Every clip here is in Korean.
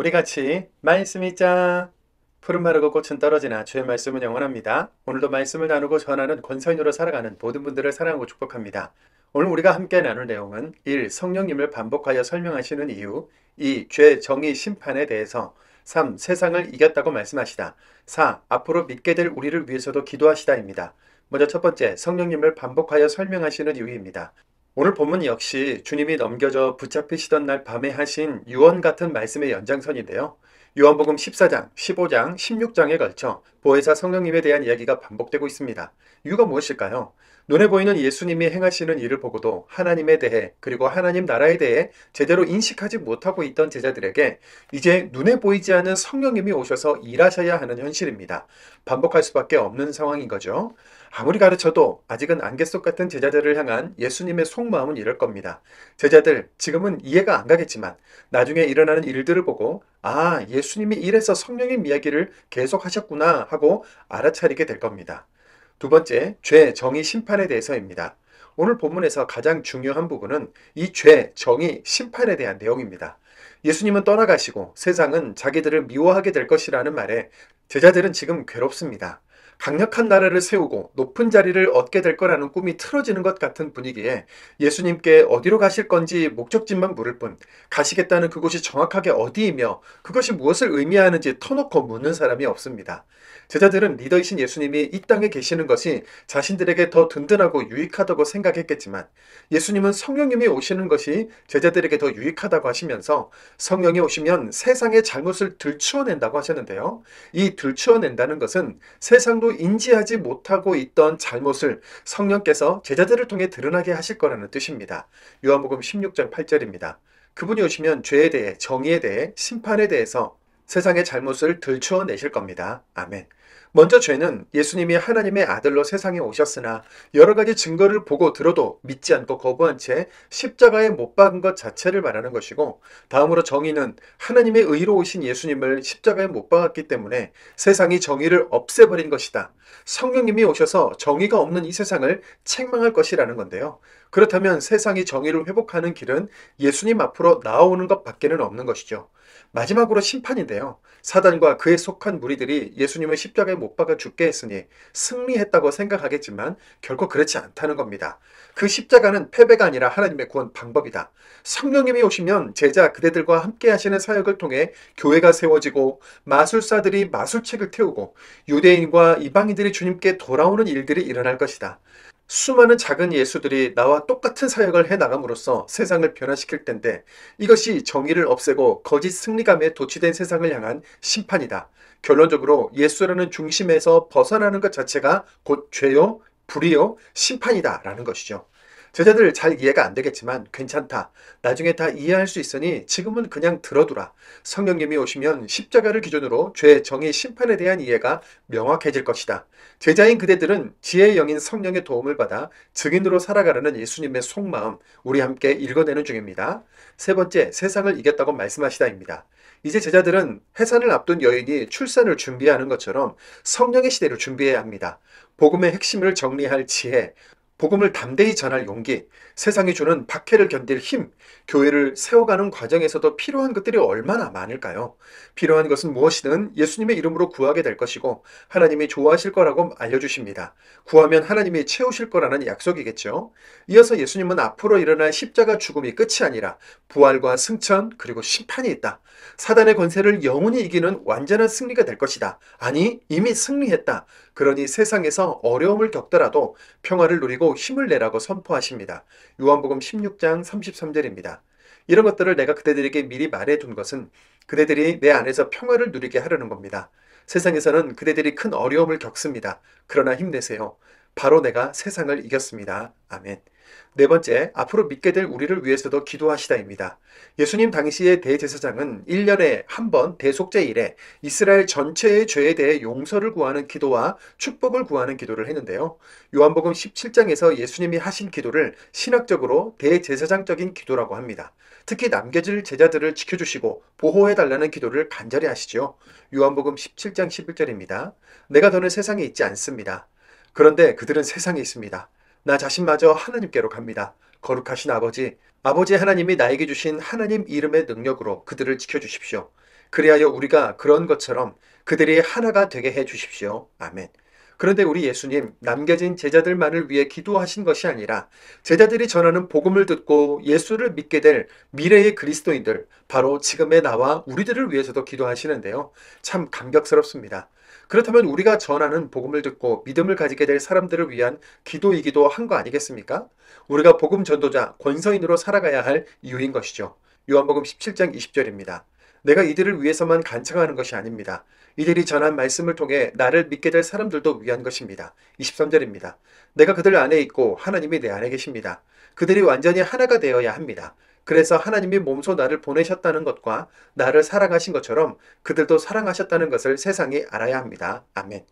우리 같이 말씀 읽자. 푸른 마르고 꽃은 떨어지나 주의 말씀은 영원합니다. 오늘도 말씀을 나누고 전하는 권서인으로 살아가는 모든 분들을 사랑하고 축복합니다. 오늘 우리가 함께 나눌 내용은 1. 성령님을 반복하여 설명하시는 이유 2. 죄, 정의, 심판에 대해서 3. 세상을 이겼다고 말씀하시다 4. 앞으로 믿게 될 우리를 위해서도 기도하시다입니다. 먼저 첫 번째, 성령님을 반복하여 설명하시는 이유입니다. 오늘 본문 역시 주님이 넘겨져 붙잡히시던 날 밤에 하신 유언 같은 말씀의 연장선인데요. 요한복음 14장, 15장, 16장에 걸쳐 보혜사 성령님에 대한 이야기가 반복되고 있습니다. 이유가 무엇일까요? 눈에 보이는 예수님이 행하시는 일을 보고도 하나님에 대해 그리고 하나님 나라에 대해 제대로 인식하지 못하고 있던 제자들에게 이제 눈에 보이지 않는 성령님이 오셔서 일하셔야 하는 현실입니다. 반복할 수밖에 없는 상황인 거죠. 아무리 가르쳐도 아직은 안개 속 같은 제자들을 향한 예수님의 속마음은 이럴 겁니다. 제자들, 지금은 이해가 안 가겠지만 나중에 일어나는 일들을 보고 아, 예수님이 이래서 성령님 이야기를 계속 하셨구나 하고 알아차리게 될 겁니다. 두 번째, 죄, 정의, 심판에 대해서입니다. 오늘 본문에서 가장 중요한 부분은 이 죄, 정의, 심판에 대한 내용입니다. 예수님은 떠나가시고 세상은 자기들을 미워하게 될 것이라는 말에 제자들은 지금 괴롭습니다. 강력한 나라를 세우고 높은 자리를 얻게 될 거라는 꿈이 틀어지는 것 같은 분위기에 예수님께 어디로 가실 건지 목적지만 물을 뿐 가시겠다는 그곳이 정확하게 어디이며 그것이 무엇을 의미하는지 터놓고 묻는 사람이 없습니다. 제자들은 리더이신 예수님이 이 땅에 계시는 것이 자신들에게 더 든든하고 유익하다고 생각했겠지만 예수님은 성령님이 오시는 것이 제자들에게 더 유익하다고 하시면서 성령이 오시면 세상의 잘못을 들추어낸다고 하셨는데요. 이 들추어낸다는 것은 세상도 인지하지 못하고 있던 잘못을 성령께서 제자들을 통해 드러나게 하실 거라는 뜻입니다. 요한복음 16장 8절입니다. 그분이 오시면 죄에 대해, 정의에 대해, 심판에 대해서 세상의 잘못을 들추어내실 겁니다. 아멘. 먼저 죄는 예수님이 하나님의 아들로 세상에 오셨으나 여러 가지 증거를 보고 들어도 믿지 않고 거부한 채 십자가에 못 박은 것 자체를 말하는 것이고, 다음으로 정의는 하나님의 의로 오신 예수님을 십자가에 못 박았기 때문에 세상이 정의를 없애버린 것이다. 성령님이 오셔서 정의가 없는 이 세상을 책망할 것이라는 건데요. 그렇다면 세상이 정의를 회복하는 길은 예수님 앞으로 나아오는 것밖에는 없는 것이죠. 마지막으로 심판인데요. 사단과 그에 속한 무리들이 예수님을 십자가에 못 박아 죽게 했으니 승리했다고 생각하겠지만 결코 그렇지 않다는 겁니다. 그 십자가는 패배가 아니라 하나님의 구원 방법이다. 성령님이 오시면 제자 그대들과 함께 하시는 사역을 통해 교회가 세워지고 마술사들이 마술책을 태우고 유대인과 이방인들이 주님께 돌아오는 일들이 일어날 것이다. 수많은 작은 예수들이 나와 똑같은 사역을 해나감으로써 세상을 변화시킬 텐데 이것이 정의를 없애고 거짓 승리감에 도취된 세상을 향한 심판이다. 결론적으로 예수라는 중심에서 벗어나는 것 자체가 곧 죄요, 불의요, 심판이다 라는 것이죠. 제자들 잘 이해가 안 되겠지만 괜찮다. 나중에 다 이해할 수 있으니 지금은 그냥 들어두라. 성령님이 오시면 십자가를 기준으로 죄, 정의, 심판에 대한 이해가 명확해질 것이다. 제자인 그대들은 지혜의 영인 성령의 도움을 받아 증인으로 살아가려는 예수님의 속마음 우리 함께 읽어내는 중입니다. 세 번째, 세상을 이겼다고 말씀하시다입니다. 이제 제자들은 해산을 앞둔 여인이 출산을 준비하는 것처럼 성령의 시대를 준비해야 합니다. 복음의 핵심을 정리할 지혜, 복음을 담대히 전할 용기, 세상이 주는 박해를 견딜 힘, 교회를 세워가는 과정에서도 필요한 것들이 얼마나 많을까요? 필요한 것은 무엇이든 예수님의 이름으로 구하게 될 것이고 하나님이 좋아하실 거라고 알려주십니다. 구하면 하나님이 채우실 거라는 약속이겠죠. 이어서 예수님은 앞으로 일어날 십자가 죽음이 끝이 아니라 부활과 승천 그리고 심판이 있다. 사단의 권세를 영원히 이기는 완전한 승리가 될 것이다. 아니, 이미 승리했다. 그러니 세상에서 어려움을 겪더라도 평화를 누리고 힘을 내라고 선포하십니다. 요한복음 16장 33절입니다. 이런 것들을 내가 그대들에게 미리 말해둔 것은 그대들이 내 안에서 평화를 누리게 하려는 겁니다. 세상에서는 그대들이 큰 어려움을 겪습니다. 그러나 힘내세요. 바로 내가 세상을 이겼습니다. 아멘. 네 번째, 앞으로 믿게 될 우리를 위해서도 기도하시다입니다. 예수님 당시의 대제사장은 1년에 한 번 대속죄 일에 이스라엘 전체의 죄에 대해 용서를 구하는 기도와 축복을 구하는 기도를 했는데요. 요한복음 17장에서 예수님이 하신 기도를 신학적으로 대제사장적인 기도라고 합니다. 특히 남겨질 제자들을 지켜주시고 보호해달라는 기도를 간절히 하시죠. 요한복음 17장 11절입니다. 내가 더는 세상에 있지 않습니다. 그런데 그들은 세상에 있습니다. 나 자신마저 하나님께로 갑니다. 거룩하신 아버지, 아버지 하나님이 나에게 주신 하나님 이름의 능력으로 그들을 지켜주십시오. 그리하여 우리가 그런 것처럼 그들이 하나가 되게 해 주십시오. 아멘. 그런데 우리 예수님 남겨진 제자들만을 위해 기도하신 것이 아니라 제자들이 전하는 복음을 듣고 예수를 믿게 될 미래의 그리스도인들, 바로 지금의 나와 우리들을 위해서도 기도하시는데요. 참 감격스럽습니다. 그렇다면 우리가 전하는 복음을 듣고 믿음을 가지게 될 사람들을 위한 기도이기도 한 거 아니겠습니까? 우리가 복음 전도자, 권서인으로 살아가야 할 이유인 것이죠. 요한복음 17장 20절입니다. 내가 이들을 위해서만 간청하는 것이 아닙니다. 이들이 전한 말씀을 통해 나를 믿게 될 사람들도 위한 것입니다. 23절입니다. 내가 그들 안에 있고 하나님이 내 안에 계십니다. 그들이 완전히 하나가 되어야 합니다. 그래서 하나님이 몸소 나를 보내셨다는 것과 나를 사랑하신 것처럼 그들도 사랑하셨다는 것을 세상이 알아야 합니다. 아멘.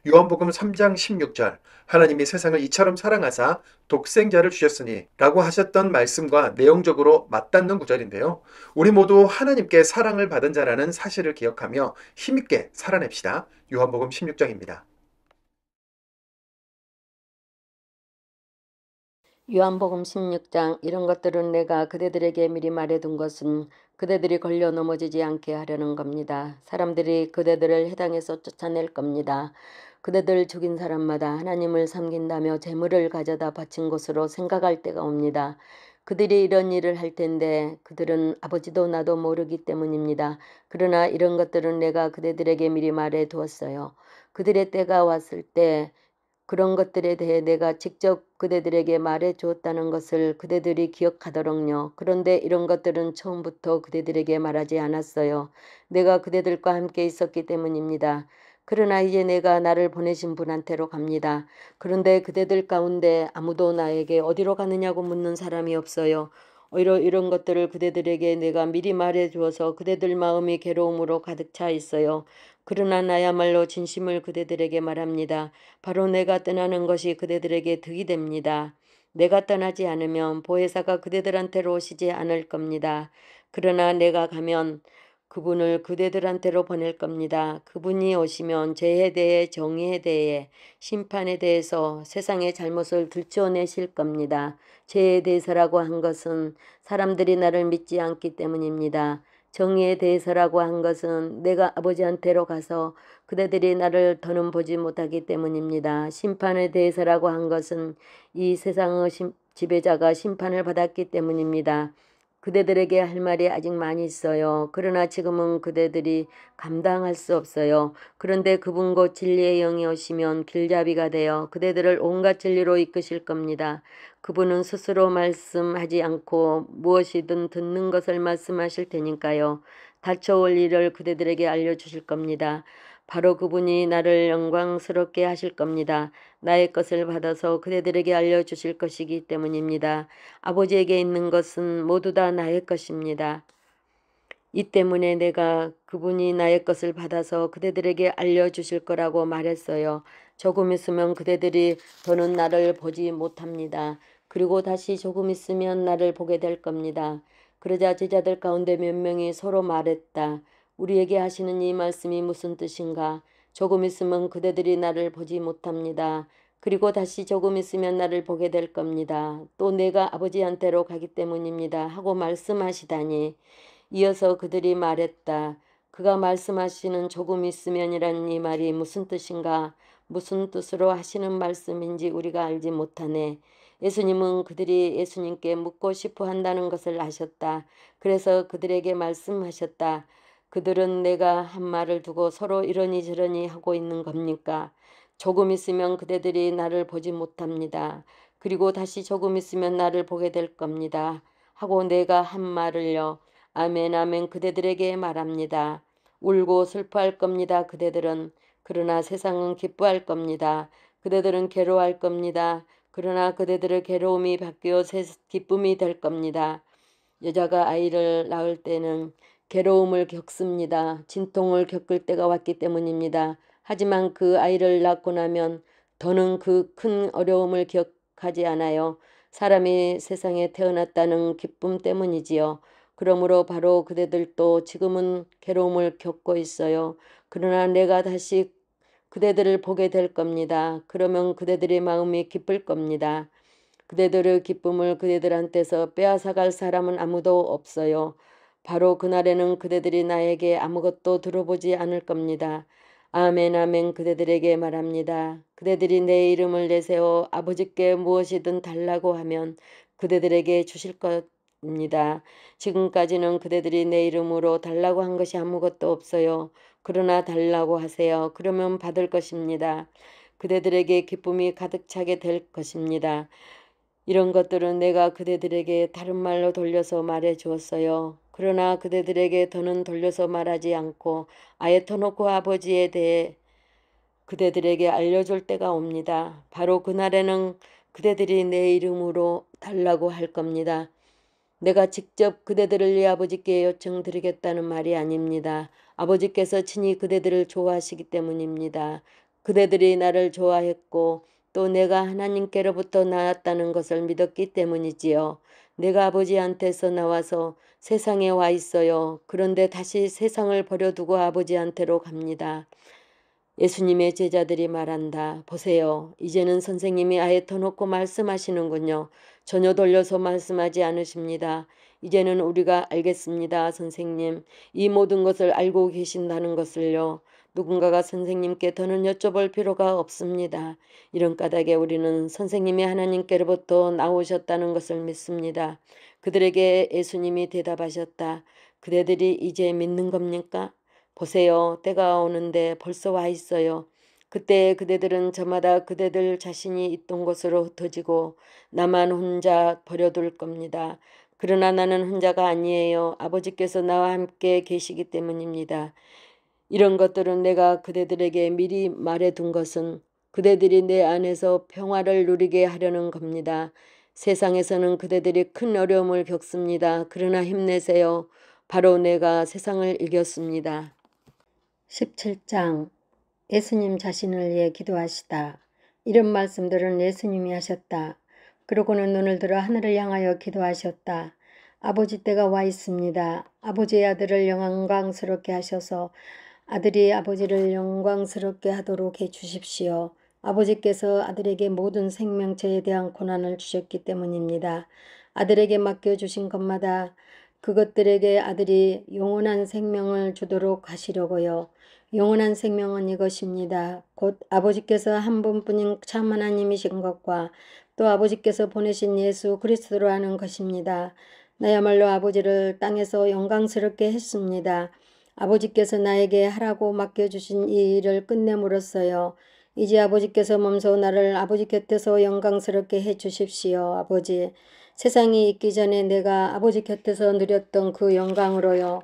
요한복음 3장 16절 하나님이 세상을 이처럼 사랑하사 독생자를 주셨으니 라고 하셨던 말씀과 내용적으로 맞닿는 구절인데요. 우리 모두 하나님께 사랑을 받은 자라는 사실을 기억하며 힘있게 살아냅시다. 요한복음 16장입니다. 요한복음 16장 이런 것들은 내가 그대들에게 미리 말해둔 것은 그대들이 걸려 넘어지지 않게 하려는 겁니다. 사람들이 그대들을 해당에서 쫓아낼 겁니다. 그대들 죽인 사람마다 하나님을 섬긴다며 재물을 가져다 바친 곳으로 생각할 때가 옵니다. 그들이 이런 일을 할 텐데 그들은 아버지도 나도 모르기 때문입니다. 그러나 이런 것들은 내가 그대들에게 미리 말해 두었어요. 그들의 때가 왔을 때 그런 것들에 대해 내가 직접 그대들에게 말해 주었다는 것을 그대들이 기억하도록요. 그런데 이런 것들은 처음부터 그대들에게 말하지 않았어요. 내가 그대들과 함께 있었기 때문입니다. 그러나 이제 내가 나를 보내신 분한테로 갑니다. 그런데 그대들 가운데 아무도 나에게 어디로 가느냐고 묻는 사람이 없어요. 오히려 이런 것들을 그대들에게 내가 미리 말해 주어서 그대들 마음이 괴로움으로 가득 차 있어요. 그러나 나야말로 진심을 그대들에게 말합니다. 바로 내가 떠나는 것이 그대들에게 득이 됩니다. 내가 떠나지 않으면 보혜사가 그대들한테로 오시지 않을 겁니다. 그러나 내가 가면 그분을 그대들한테로 보낼 겁니다. 그분이 오시면 죄에 대해, 정의에 대해, 심판에 대해서 세상의 잘못을 들춰내실 겁니다. 죄에 대해서라고 한 것은 사람들이 나를 믿지 않기 때문입니다. 정의에 대해서라고 한 것은 내가 아버지한테로 가서 그대들이 나를 더는 보지 못하기 때문입니다. 심판에 대해서라고 한 것은 이 세상의 지배자가 심판을 받았기 때문입니다. 그대들에게 할 말이 아직 많이 있어요. 그러나 지금은 그대들이 감당할 수 없어요. 그런데 그분 곧 진리의 영이 오시면 길잡이가 되어 그대들을 온갖 진리로 이끄실 겁니다. 그분은 스스로 말씀하지 않고 무엇이든 듣는 것을 말씀하실 테니까요. 닥쳐올 일을 그대들에게 알려주실 겁니다. 바로 그분이 나를 영광스럽게 하실 겁니다. 나의 것을 받아서 그대들에게 알려주실 것이기 때문입니다. 아버지에게 있는 것은 모두 다 나의 것입니다. 이 때문에 내가 그분이 나의 것을 받아서 그대들에게 알려주실 거라고 말했어요. 조금 있으면 그대들이 더는 나를 보지 못합니다. 그리고 다시 조금 있으면 나를 보게 될 겁니다. 그러자 제자들 가운데 몇 명이 서로 말했다. 우리에게 하시는 이 말씀이 무슨 뜻인가? 조금 있으면 그대들이 나를 보지 못합니다. 그리고 다시 조금 있으면 나를 보게 될 겁니다. 또 내가 아버지한테로 가기 때문입니다. 하고 말씀하시다니. 이어서 그들이 말했다. 그가 말씀하시는 조금 있으면이라는 이 말이 무슨 뜻인가? 무슨 뜻으로 하시는 말씀인지 우리가 알지 못하네. 예수님은 그들이 예수님께 묻고 싶어 한다는 것을 아셨다. 그래서 그들에게 말씀하셨다. 그들은 내가 한 말을 두고 서로 이러니 저러니 하고 있는 겁니까? 조금 있으면 그대들이 나를 보지 못합니다. 그리고 다시 조금 있으면 나를 보게 될 겁니다. 하고 내가 한 말을요. 아멘 아멘 그대들에게 말합니다. 울고 슬퍼할 겁니다. 그대들은. 그러나 세상은 기뻐할 겁니다. 그대들은 괴로워할 겁니다. 그러나 그대들의 괴로움이 바뀌어 기쁨이 될 겁니다. 여자가 아이를 낳을 때는 괴로움을 겪습니다. 진통을 겪을 때가 왔기 때문입니다. 하지만 그 아이를 낳고 나면 더는 그 큰 어려움을 기억하지 않아요. 사람이 세상에 태어났다는 기쁨 때문이지요. 그러므로 바로 그대들도 지금은 괴로움을 겪고 있어요. 그러나 내가 다시 그대들을 보게 될 겁니다. 그러면 그대들의 마음이 기쁠 겁니다. 그대들의 기쁨을 그대들한테서 빼앗아갈 사람은 아무도 없어요. 바로 그날에는 그대들이 나에게 아무것도 들어보지 않을 겁니다. 아멘 아멘 그대들에게 말합니다. 그대들이 내 이름을 내세워 아버지께 무엇이든 달라고 하면 그대들에게 주실 겁니다. 지금까지는 그대들이 내 이름으로 달라고 한 것이 아무것도 없어요. 그러나 달라고 하세요. 그러면 받을 것입니다. 그대들에게 기쁨이 가득 차게 될 것입니다. 이런 것들은 내가 그대들에게 다른 말로 돌려서 말해 주었어요. 그러나 그대들에게 더는 돌려서 말하지 않고 아예 터놓고 아버지에 대해 그대들에게 알려줄 때가 옵니다. 바로 그날에는 그대들이 내 이름으로 달라고 할 겁니다. 내가 직접 그대들을 네 아버지께 요청드리겠다는 말이 아닙니다. 아버지께서 친히 그대들을 좋아하시기 때문입니다. 그대들이 나를 좋아했고 또 내가 하나님께로부터 나왔다는 것을 믿었기 때문이지요. 내가 아버지한테서 나와서 세상에 와 있어요. 그런데 다시 세상을 버려두고 아버지한테로 갑니다. 예수님의 제자들이 말한다. 보세요. 이제는 선생님이 아예 터놓고 말씀하시는군요. 전혀 돌려서 말씀하지 않으십니다. 이제는 우리가 알겠습니다. 선생님. 이 모든 것을 알고 계신다는 것을요. 누군가가 선생님께 더는 여쭤볼 필요가 없습니다. 이런 까닭에 우리는 선생님이 하나님께로부터 나오셨다는 것을 믿습니다. 그들에게 예수님이 대답하셨다. 그대들이 이제 믿는 겁니까? 보세요. 때가 오는데 벌써 와 있어요. 그때 그대들은 저마다 그대들 자신이 있던 곳으로 흩어지고 나만 혼자 버려둘 겁니다. 그러나 나는 혼자가 아니에요. 아버지께서 나와 함께 계시기 때문입니다. 이런 것들은 내가 그대들에게 미리 말해둔 것은 그대들이 내 안에서 평화를 누리게 하려는 겁니다. 세상에서는 그대들이 큰 어려움을 겪습니다. 그러나 힘내세요. 바로 내가 세상을 이겼습니다. 17장 예수님 자신을 위해 기도하시다. 이런 말씀들은 예수님이 하셨다. 그러고는 눈을 들어 하늘을 향하여 기도하셨다. 아버지 때가 와 있습니다. 아버지의 아들을 영광스럽게 하셔서 아들이 아버지를 영광스럽게 하도록 해 주십시오. 아버지께서 아들에게 모든 생명체에 대한 고난을 주셨기 때문입니다. 아들에게 맡겨주신 것마다 그것들에게 아들이 영원한 생명을 주도록 하시려고요. 영원한 생명은 이것입니다. 곧 아버지께서 한 분뿐인 참 하나님이신 것과 또 아버지께서 보내신 예수 그리스도로 하는 것입니다. 나야말로 아버지를 땅에서 영광스럽게 했습니다. 아버지께서 나에게 하라고 맡겨주신 이 일을 끝냄으로써요. 이제 아버지께서 몸소 나를 아버지 곁에서 영광스럽게 해주십시오. 아버지, 세상이 있기 전에 내가 아버지 곁에서 누렸던 그 영광으로요.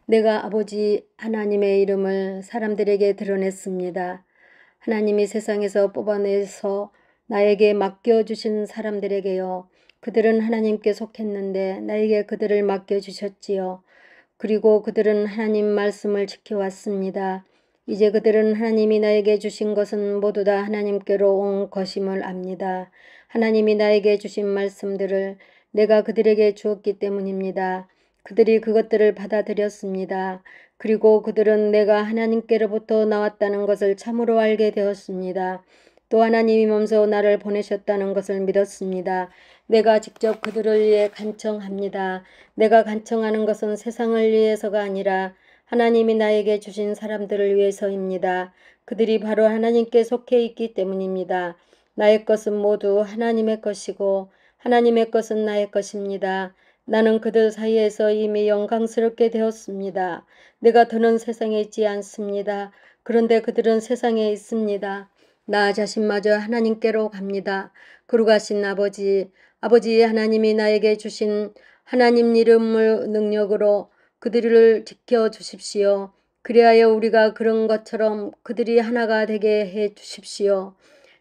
내가 아버지 하나님의 이름을 사람들에게 드러냈습니다. 하나님이 세상에서 뽑아내서 나에게 맡겨주신 사람들에게요. 그들은 하나님께 속했는데 나에게 그들을 맡겨주셨지요. 그리고 그들은 하나님 말씀을 지켜왔습니다. 이제 그들은 하나님이 나에게 주신 것은 모두 다 하나님께로 온 것임을 압니다. 하나님이 나에게 주신 말씀들을 내가 그들에게 주었기 때문입니다. 그들이 그것들을 받아들였습니다. 그리고 그들은 내가 하나님께로부터 나왔다는 것을 참으로 알게 되었습니다. 또 하나님이 몸소 나를 보내셨다는 것을 믿었습니다. 내가 직접 그들을 위해 간청합니다. 내가 간청하는 것은 세상을 위해서가 아니라 하나님이 나에게 주신 사람들을 위해서입니다. 그들이 바로 하나님께 속해 있기 때문입니다. 나의 것은 모두 하나님의 것이고 하나님의 것은 나의 것입니다. 나는 그들 사이에서 이미 영광스럽게 되었습니다. 내가 더는 세상에 있지 않습니다. 그런데 그들은 세상에 있습니다. 나 자신마저 하나님께로 갑니다. 거룩하신 아버지, 아버지 하나님이 나에게 주신 하나님 이름을 능력으로 그들을 지켜주십시오. 그리하여 우리가 그런 것처럼 그들이 하나가 되게 해 주십시오.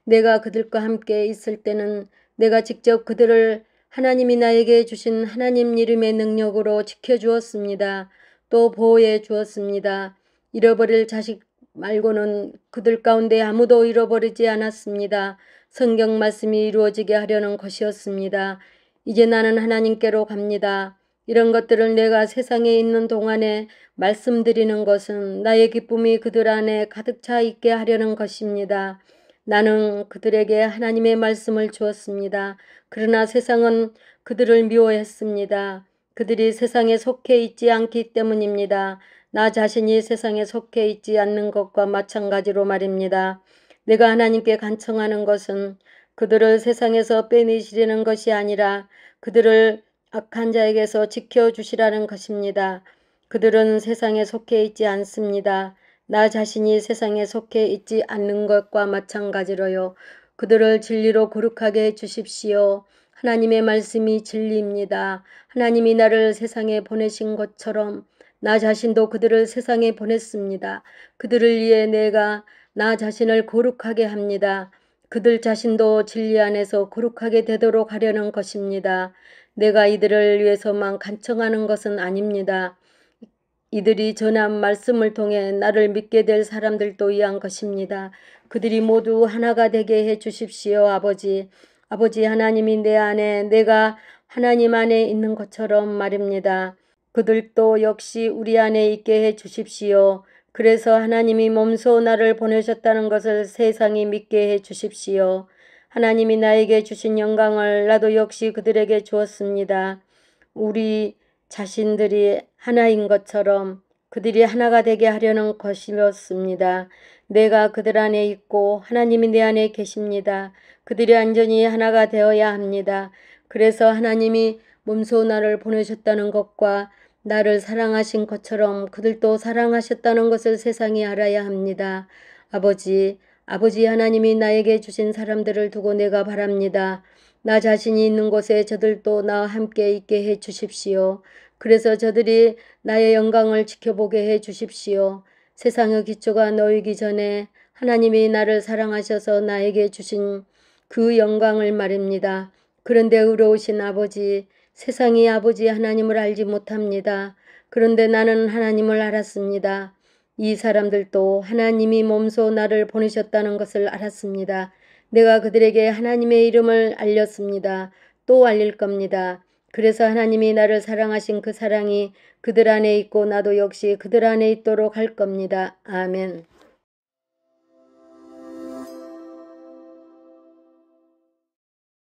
내가 그들과 함께 있을 때는 내가 직접 그들을 하나님이 나에게 주신 하나님 이름의 능력으로 지켜주었습니다. 또 보호해 주었습니다. 잃어버릴 자식 말고는 그들 가운데 아무도 잃어버리지 않았습니다. 성경 말씀이 이루어지게 하려는 것이었습니다. 이제 나는 하나님께로 갑니다. 이런 것들을 내가 세상에 있는 동안에 말씀드리는 것은 나의 기쁨이 그들 안에 가득 차 있게 하려는 것입니다. 나는 그들에게 하나님의 말씀을 주었습니다. 그러나 세상은 그들을 미워했습니다. 그들이 세상에 속해 있지 않기 때문입니다. 나 자신이 세상에 속해 있지 않는 것과 마찬가지로 말입니다. 내가 하나님께 간청하는 것은 그들을 세상에서 빼내시려는 것이 아니라 그들을 악한 자에게서 지켜주시라는 것입니다. 그들은 세상에 속해 있지 않습니다. 나 자신이 세상에 속해 있지 않는 것과 마찬가지로요. 그들을 진리로 거룩하게 해주십시오. 하나님의 말씀이 진리입니다. 하나님이 나를 세상에 보내신 것처럼 나 자신도 그들을 세상에 보냈습니다. 그들을 위해 내가 나 자신을 거룩하게 합니다. 그들 자신도 진리 안에서 거룩하게 되도록 하려는 것입니다. 내가 이들을 위해서만 간청하는 것은 아닙니다. 이들이 전한 말씀을 통해 나를 믿게 될 사람들도 위한 것입니다. 그들이 모두 하나가 되게 해 주십시오, 아버지. 아버지 하나님이 내 안에 내가 하나님 안에 있는 것처럼 말입니다. 그들도 역시 우리 안에 있게 해 주십시오. 그래서 하나님이 몸소 나를 보내셨다는 것을 세상이 믿게 해 주십시오. 하나님이 나에게 주신 영광을 나도 역시 그들에게 주었습니다. 우리 자신들이 하나인 것처럼 그들이 하나가 되게 하려는 것이었습니다. 내가 그들 안에 있고 하나님이 내 안에 계십니다. 그들이 완전히 하나가 되어야 합니다. 그래서 하나님이 몸소 나를 보내셨다는 것과 나를 사랑하신 것처럼 그들도 사랑하셨다는 것을 세상이 알아야 합니다. 아버지 하나님이 나에게 주신 사람들을 두고 내가 바랍니다. 나 자신이 있는 곳에 저들도 나와 함께 있게 해 주십시오. 그래서 저들이 나의 영광을 지켜보게 해 주십시오. 세상의 기초가 놓이기 전에 하나님이 나를 사랑하셔서 나에게 주신 그 영광을 말입니다. 그런데 의로우신 아버지, 세상이 아버지 하나님을 알지 못합니다. 그런데 나는 하나님을 알았습니다. 이 사람들도 하나님이 몸소 나를 보내셨다는 것을 알았습니다. 내가 그들에게 하나님의 이름을 알렸습니다. 또 알릴 겁니다. 그래서 하나님이 나를 사랑하신 그 사랑이 그들 안에 있고 나도 역시 그들 안에 있도록 할 겁니다. 아멘.